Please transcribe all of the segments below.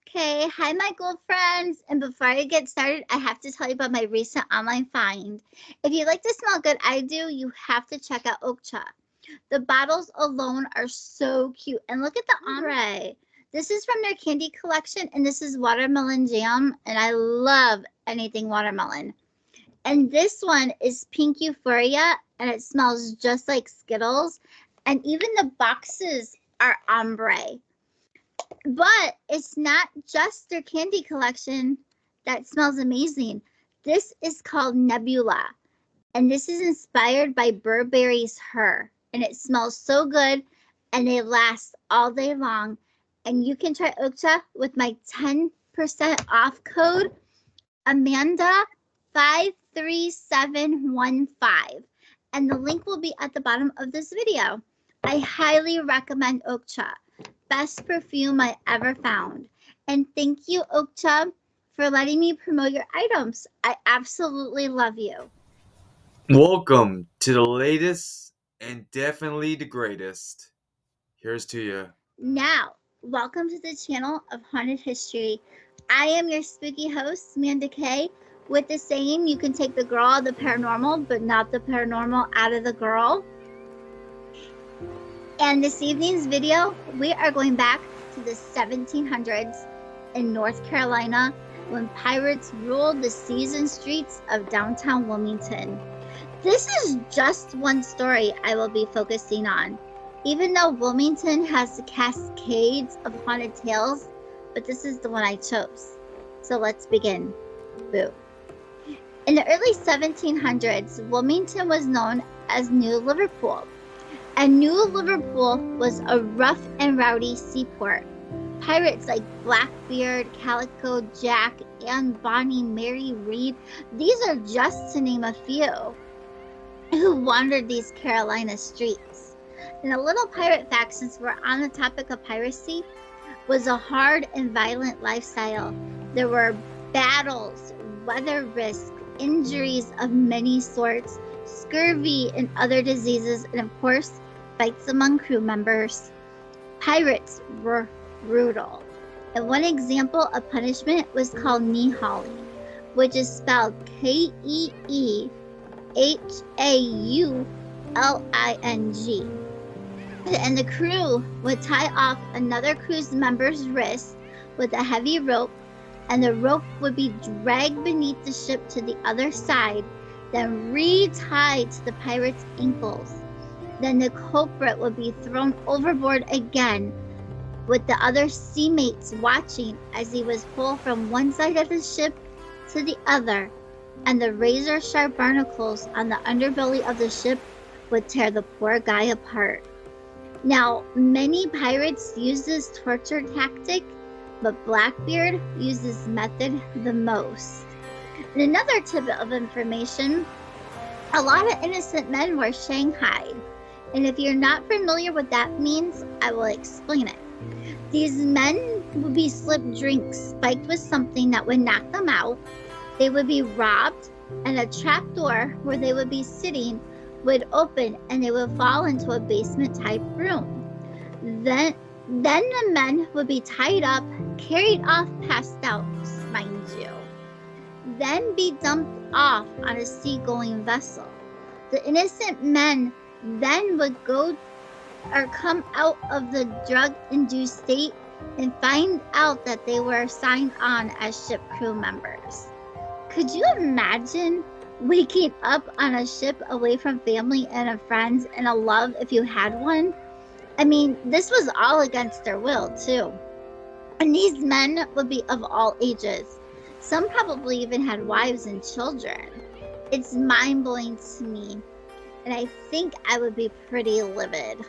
Okay, hi, my ghoul friends. And before I get started, I have to tell you about my recent online find. If you like to smell good, I do, you have to check out Okcha. The bottles alone are so cute. And look at the ombre. This is from their candy collection, and this is watermelon jam. And I love anything watermelon. And this one is pink euphoria, and it smells just like Skittles. And even the boxes are ombre. But it's not just their candy collection that smells amazing. This is called Nebula, and this is inspired by Burberry's Her, and it smells so good, and they last all day long. And you can try Okta with my 10% off code Amanda53715, and the link will be at the bottom of this video. I highly recommend Okcha. Best perfume I ever found. And thank you, Okcha, for letting me promote your items. I absolutely love you. Welcome to the latest and definitely the greatest. Here's to you. Now, welcome to the channel of Haunted History. I am your spooky host, Manda K. With the saying, you can take the girl out of the paranormal, but not the paranormal out of the girl. And this evening's video, we are going back to the 1700s in North Carolina when pirates ruled the seas and streets of downtown Wilmington. This is just one story I will be focusing on, even though Wilmington has cascades of haunted tales, but this is the one I chose. So let's begin. Boo. In the early 1700s, Wilmington was known as New Liverpool. And New Liverpool was a rough and rowdy seaport. Pirates like Blackbeard, Calico Jack, and Bonnie Mary Reed, these are just to name a few, who wandered these Carolina streets. And a little pirate fact, since we're on the topic of piracy, was a hard and violent lifestyle. There were battles, weather risk, injuries of many sorts, scurvy and other diseases, and of course, fights among crew members. Pirates were brutal. And one example of punishment was called knee-hauling, which is spelled Keehauling. And the crew would tie off another crew's member's wrist with a heavy rope, and the rope would be dragged beneath the ship to the other side, then retied to the pirate's ankles. Then the culprit would be thrown overboard again, with the other seamates watching as he was pulled from one side of the ship to the other, and the razor-sharp barnacles on the underbelly of the ship would tear the poor guy apart. Now, many pirates use this torture tactic, but Blackbeard used this method the most. And another tidbit of information, a lot of innocent men were shanghaied. And if you're not familiar what that means, I will explain it. These men would be slipped drinks spiked with something that would knock them out. They would be robbed, and a trapdoor where they would be sitting would open, and they would fall into a basement-type room. Then the men would be tied up, carried off passed out, mind you. Then be dumped off on a seagoing vessel. The innocent men then would go or come out of the drug-induced state and find out that they were signed on as ship crew members. Could you imagine waking up on a ship away from family and friends and a love if you had one? I mean, this was all against their will, too. And these men would be of all ages. Some probably even had wives and children. It's mind-blowing to me, and I think I would be pretty livid.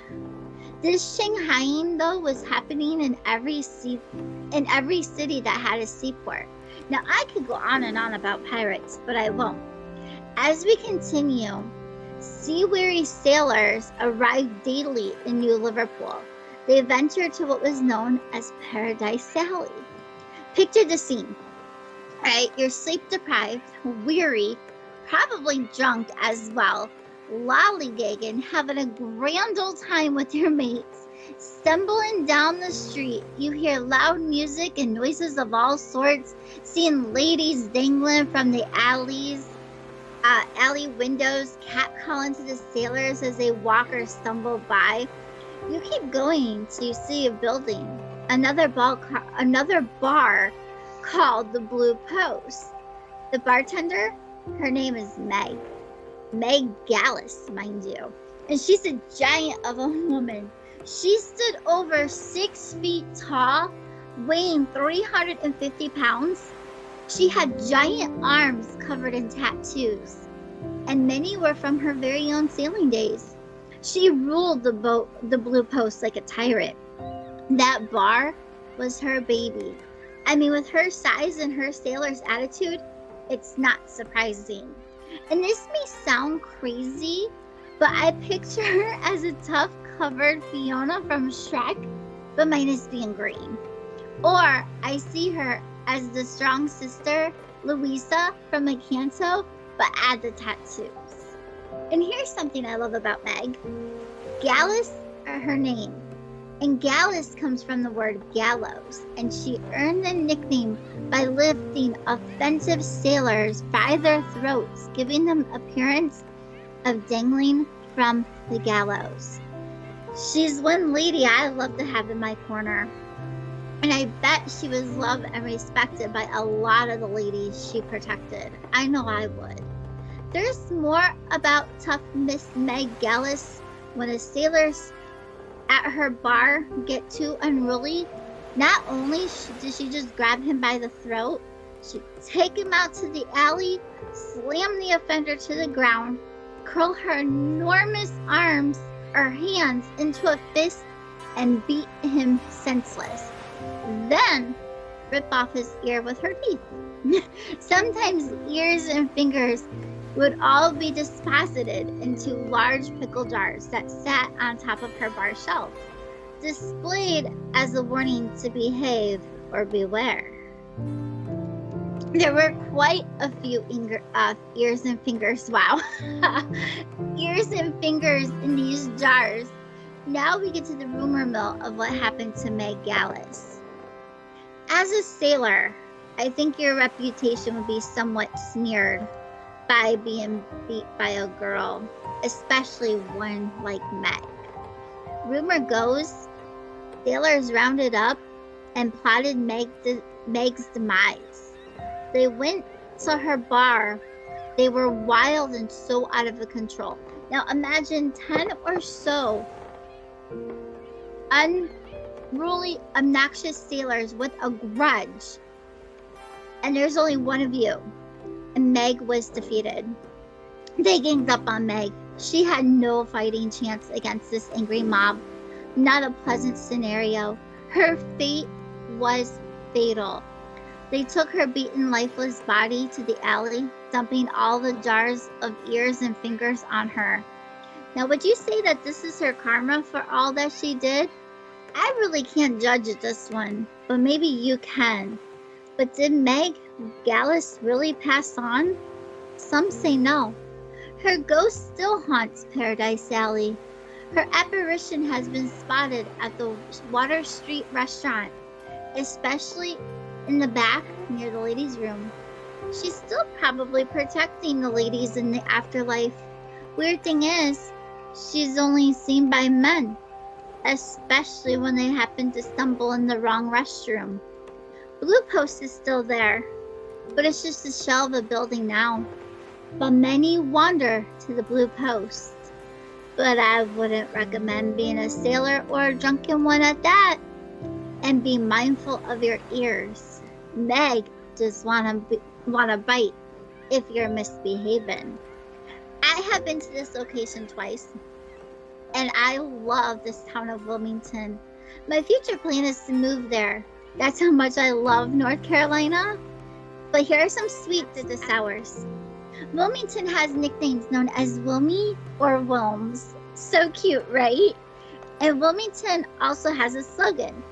This Shanghaiing, though, was happening in every city that had a seaport. Now, I could go on and on about pirates, but I won't. As we continue, sea-weary sailors arrived daily in New Liverpool. They ventured to what was known as Paradise Alley. Picture the scene, right? You're sleep-deprived, weary, probably drunk as well, lollygagging, having a grand old time with your mates, Stumbling down the street, you hear loud music and noises of all sorts, seeing ladies dangling from the alley windows, catcalling to the sailors as they walk or stumble by. You keep going till you see a building, another bar called the Blue Post. The bartender, her name is Meg Gallus, mind you, and she's a giant of a woman. She stood over 6 feet tall, weighing 350 pounds. She had giant arms covered in tattoos, and many were from her very own sailing days. She ruled the Blue Post like a tyrant. That bar was her baby. I mean, with her size and her sailor's attitude, it's not surprising. And this may sound crazy, but I picture her as a tough covered Fiona from Shrek, but minus being green. Or I see her as the strong sister Louisa from Encanto, but add the tattoos. And here's something I love about Meg. Gallus are her name, and Gallus comes from the word gallows, and she earned the nickname by lifting offensive sailors by their throats, giving them appearance of dangling from the gallows. She's one lady I love to have in my corner, and I bet she was loved and respected by a lot of the ladies she protected. I know I would. There's more about tough Miss Meg Gallus when the sailors at her bar get too unruly. Not only did she just grab him by the throat, she'd take him out to the alley, slam the offender to the ground, curl her enormous arms or hands into a fist, and beat him senseless. Then rip off his ear with her teeth. Sometimes ears and fingers would all be deposited into large pickle jars that sat on top of her bar shelf, displayed as a warning to behave or beware. There were quite a few ears and fingers, wow, ears and fingers in these jars. Now we get to the rumor mill of what happened to Meg Gallus. As a sailor, I think your reputation would be somewhat smeared by being beat by a girl, especially one like Meg. Rumor goes, sailors rounded up and plotted Meg's demise. They went to her bar. They were wild and so out of control. Now imagine 10 or so unruly, obnoxious sailors with a grudge, and there's only one of you. And Meg was defeated. They ganged up on Meg. She had no fighting chance against this angry mob. Not a pleasant scenario. Her fate was fatal. They took her beaten, lifeless body to the alley, dumping all the jars of ears and fingers on her. Now, would you say that this is her karma for all that she did? I really can't judge this one, but maybe you can. But did Meg Gallus really pass on? Some say no. Her ghost still haunts Paradise Alley. Her apparition has been spotted at the Water Street restaurant, especially in the back near the ladies' room. She's still probably protecting the ladies in the afterlife. Weird thing is, she's only seen by men, especially when they happen to stumble in the wrong restroom. Blue Post is still there, but it's just a shell of a building now. But many wander to the Blue Post. But I wouldn't recommend being a sailor or a drunken one at that. And be mindful of your ears. Meg just wanna bite if you're misbehaving. I have been to this location twice, and I love this town of Wilmington. My future plan is to move there. That's how much I love North Carolina. But here are some sweets to the sours. Wilmington has nicknames known as Wilmy or Wilms. So cute, right? And Wilmington also has a slogan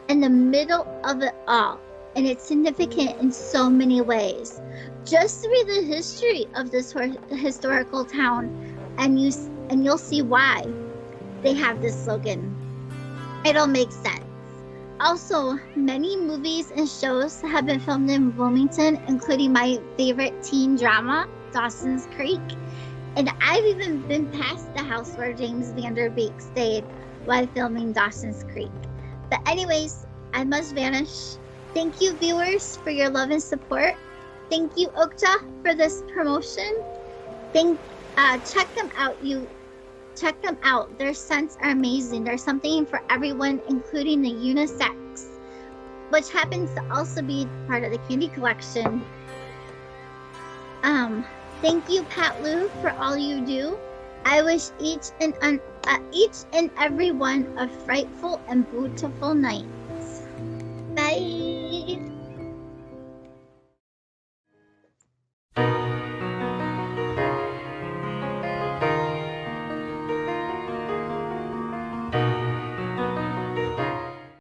in the middle of it all, and it's significant in so many ways. Just read the history of this historical town, and you'll see why they have this slogan. It'll make sense. Also, many movies and shows have been filmed in Wilmington, including my favorite teen drama, Dawson's Creek. And I've even been past the house where James Vanderbeek stayed while filming Dawson's Creek. But anyways, I must vanish. Thank you, viewers, for your love and support. Thank you, Okta, for this promotion. Check them out. Check them out. Their scents are amazing. There's something for everyone, including the unisex, which happens to also be part of the candy collection. Thank you, Pat Lou, for all you do. I wish each and every one a frightful and beautiful night. Bye.